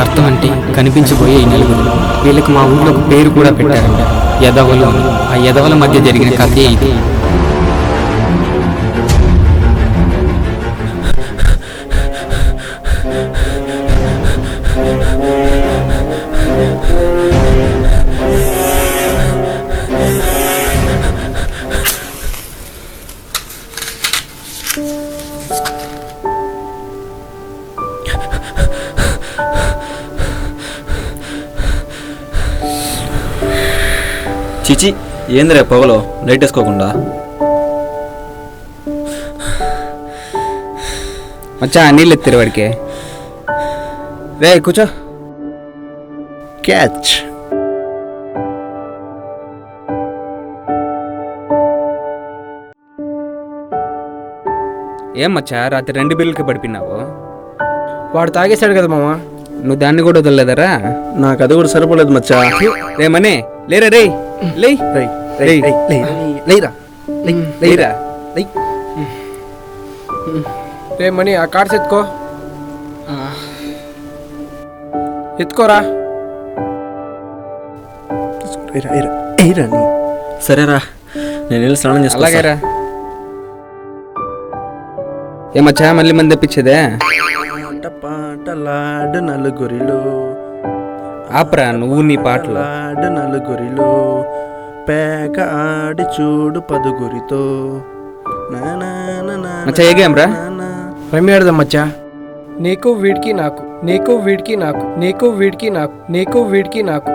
అర్థం అంటే కనిపించబోయే ఈ నలుగురు. వీళ్ళకి మా ఊళ్ళో ఒక పేరు కూడా పెట్టారంట, యదవలు. ఆ యదవల మధ్య జరిగిన కథే ఇది. చిచి, ఏందిరే పొగలో లైట్ వేసుకోకుండా? మచ్చా నీళ్ళు ఎత్తారు వాడికి. రే కూర్చో. క్యాచ్. ఏం మచ్చా రాత్రి 2 బిల్లుకి పడిపోయినావు? వాడు తాగేశాడు కదా మామ. నువ్వు దాన్ని కూడా వదలలేదరా? నాకు అది కూడా సరిపోలేదు మచ్చా. రేమనే లేరా రే లేరా. రే మణి, ఆ కార్డ్స్ ఎత్తుకోరా. సరేరా, నేను వెళ్ళి స్నానం చేస్తా. అలాగేరా. ఏమచ్చా మళ్ళీ మంది తెప్పించేదే? పాటలాడు నలుగురిలో, ఆపరా నువ్వు నీ పాటలు. నలుగురిలో పేక ఆడి చూడు 10గురితో. మచ్చా ఏ గేమ్ రా? రమ్మి ఆడదాం మచ్చా. నీకు వీడికి నాకు, నీకు వీడికి నాకు, నీకు వీడికి నాకు, నీకు వీడికి నాకు.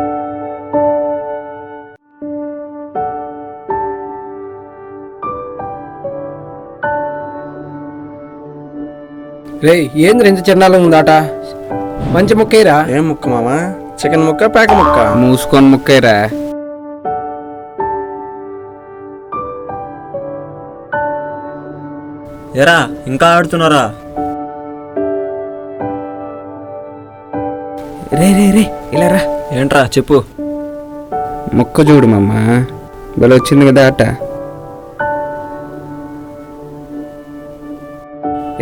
రే ఏంద్ర ఇంత చిన్నాలం ఉందాట? మంచి ముక్కేరా. ఏం ముక్క మామా? చికెన్ ముక్క, పేక ముక్క? మూసుకొని ముక్కైరా. ఎరా ఇంకా ఆడుతున్నారా? రే రే రే ఇలా రా. ఏంట్రా చెప్పు. మొక్క చూడు మమ్మ, బలి వచ్చింది కదా ఆట.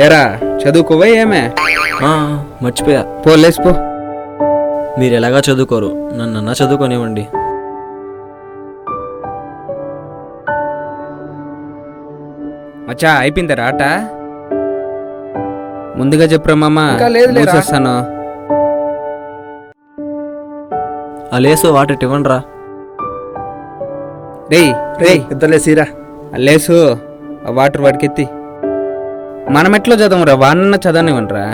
ఎరా చదువుకోవా ఏమే? మర్చిపోయా. పో లేసిపో. మీరు ఎలాగా చదువుకోరు, నన్నన్నా చదువుకోనివ్వండి. మచ్చా అయిపోయిందరా ఆట? ముందుగా చెప్పురా మామ, చూసేస్తాను. ఆ లేసు వాటర్ ఇవ్వండిరా. రే రే ఇద్దరులేసిరా. లేసు ఆ వాటర్ వాడికెత్తి. మనం ఎట్లో చదవరా, వాన్న చదవనివ్వండిరా.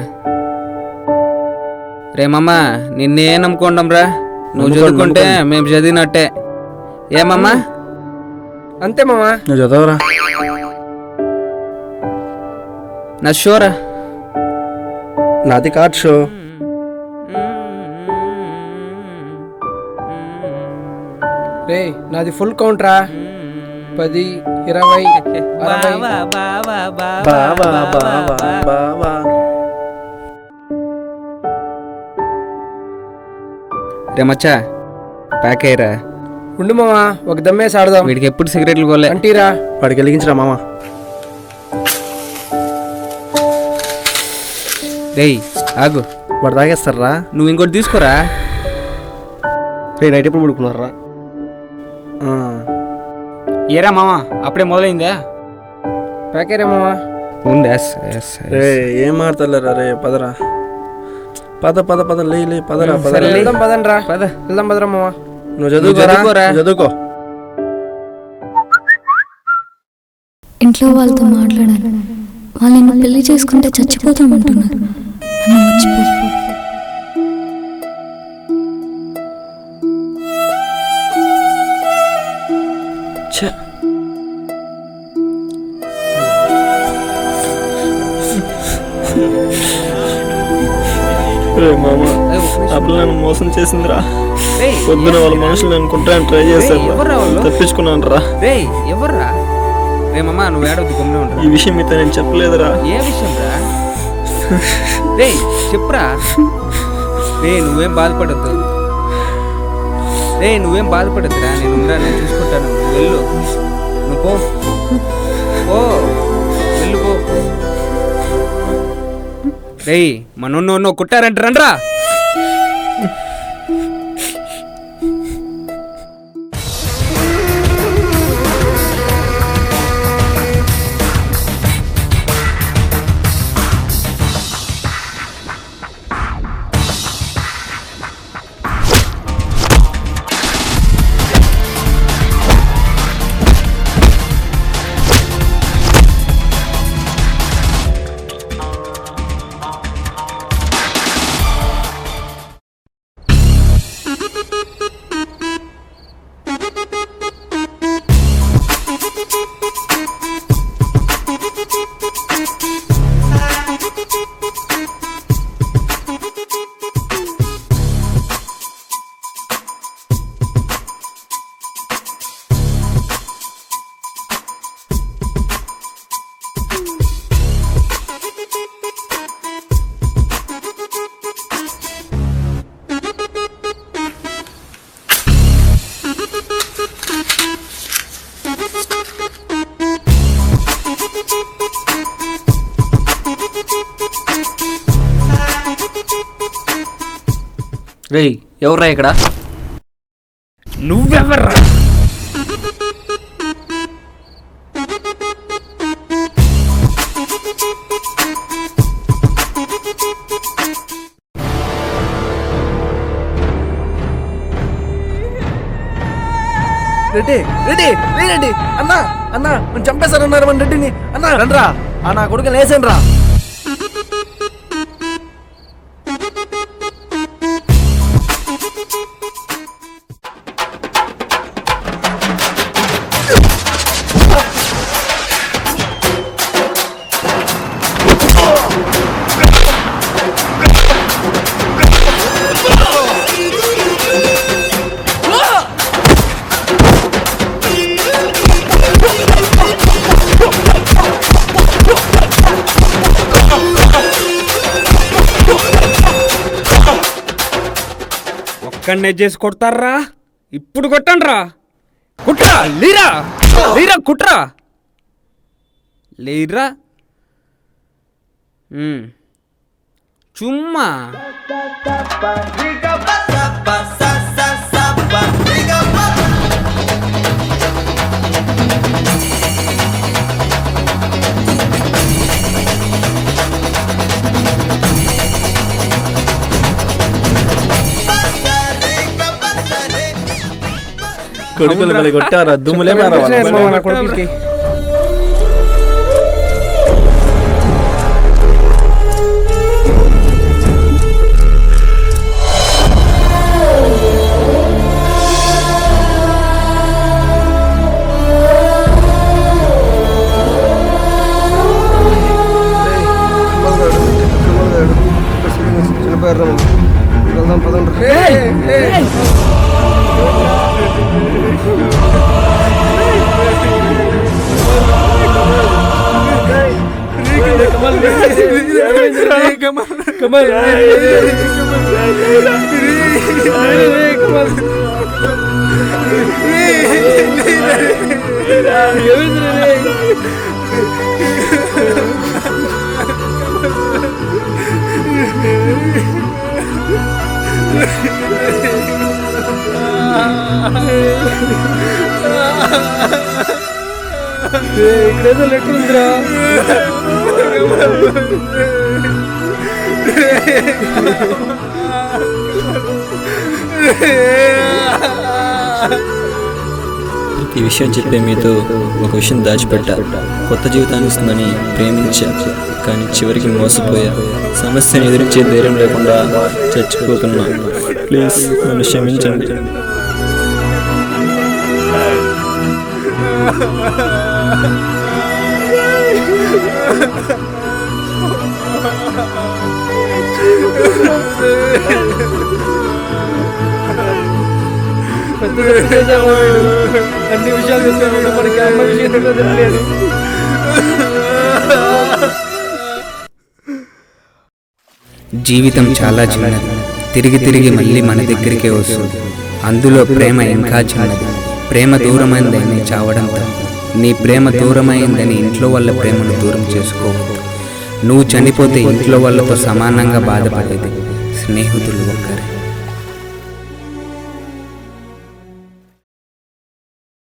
రే మామ నిన్నే నమ్ముకోండంరా. నువ్వు చదువుకుంటే మేము చదివినట్టే. ఏమమ్మా? అంతే మామా. నువ్వు చదవరా. నా షోరా. నాది కార్డ్ షో. రే నాది ఫుల్ కౌంట్ రా. 10, 20, 60. రే మచ్చా ప్యాక్ అయ్యరా. ఉండు మామా, ఒక దమ్మేసి ఆడదాం. వీడికి ఎప్పుడు సిగరెట్లు పోలే. అంటీరా వాడికి వెలిగించరా మామా. రేయ్ ఆగు, వాడు తాగేస్తారా? నువ్వు ఇంకోటి తీసుకోరా. రే నైట్ ఎప్పుడు పడుకున్నారా? ఏరా మామా అప్పుడే మొదలైందా? ప్యాకేరా మామా. ఉంది. రే ఏం మాడతారా? రే పదరా, పద పద పద, లే పదరా పద. వెళ్దాం పదండ్రా, పద వెళ్దాం పదరా మామా. నువ్వు చదువుకోరా. చదువుకో. ఇంట్లో వాళ్ళతో మాట్లాడాలి. వాళ్ళు నిన్ను పెళ్లి చేసుకుంటే చచ్చిపోతామంటున్నారు. నన్ను మర్చిపో. మామా అప్పుడు నన్ను మోసం చేసిందిరా. పొద్దున వాళ్ళ మనుషులు అనుకుంటాను ట్రై చేశాను, తప్పించుకున్నాను రా. ఎవర్రా? రే మామా నువ్వు ఏడవద్దు, గమ్మునే ఉంటా. ఈ విషయం మీతో నేను చెప్పలేదురా. ఏ విషయం రా? రే చెప్పురా. రే నువ్వేం బాధపడద్దు. నువ్వేం బాధపడద్దురా. నేను చూసుకుంటాను. వెళ్ళు, నువ్వు పో వెళ్ళు పో. రే మనోన్నో కుట్టారంట రండ్రా. రేయ్ ఎవర్రా ఇక్కడ? నువ్వెవర్రా? రెడ్డి రెడ్డి రెడ్డి అన్నా అన్నా నువ్వు చంపేశారన్నారు మన రెడ్డిని. అన్నా రండ్రా, నా కొడుకు లేచండి రా. ఒక్కడనే చేసి కొడతారా? ఇప్పుడు కొట్టండి రా. కుట్రా లేరా, లేరా కుట్రా లేరా. చుమ్మా కొడుకులు మళ్ళీ కొట్టారా? దుమ్ములే నా కొడుకులకి. ఇక్కడేదో లెటర్ ఉందిరా. ఈ విషయం చెప్పే మీతో ఒక విషయం దాచిపెట్టా. కొత్త జీవితాన్ని ఇస్తుందని ప్రేమించా, కానీ చివరికి మోసపోయా. సమస్యను ఎదిరించే ధైర్యం లేకుండా చచ్చిపోతున్నా. ప్లీజ్ నన్ను క్షమించండి. అన్ని విషయాలు చెప్పాను, మనకి అమ్మ విషయం తెలియదు. జీవితం చాలా చిన్నది, తిరిగి తిరిగి మళ్ళీ మన దగ్గరికే వస్తుంది. అందులో ప్రేమ ఇంకా చిన్నది. ప్రేమ దూరమైందని చావడం తప్పు. నీ ప్రేమ దూరమైందని ఇంట్లో వాళ్ళ ప్రేమను దూరం చేసుకోవద్దు. నువ్వు చనిపోతే ఇంట్లో వాళ్ళతో సమానంగా బాధపడేది స్నేహితులు ఒక్కరే.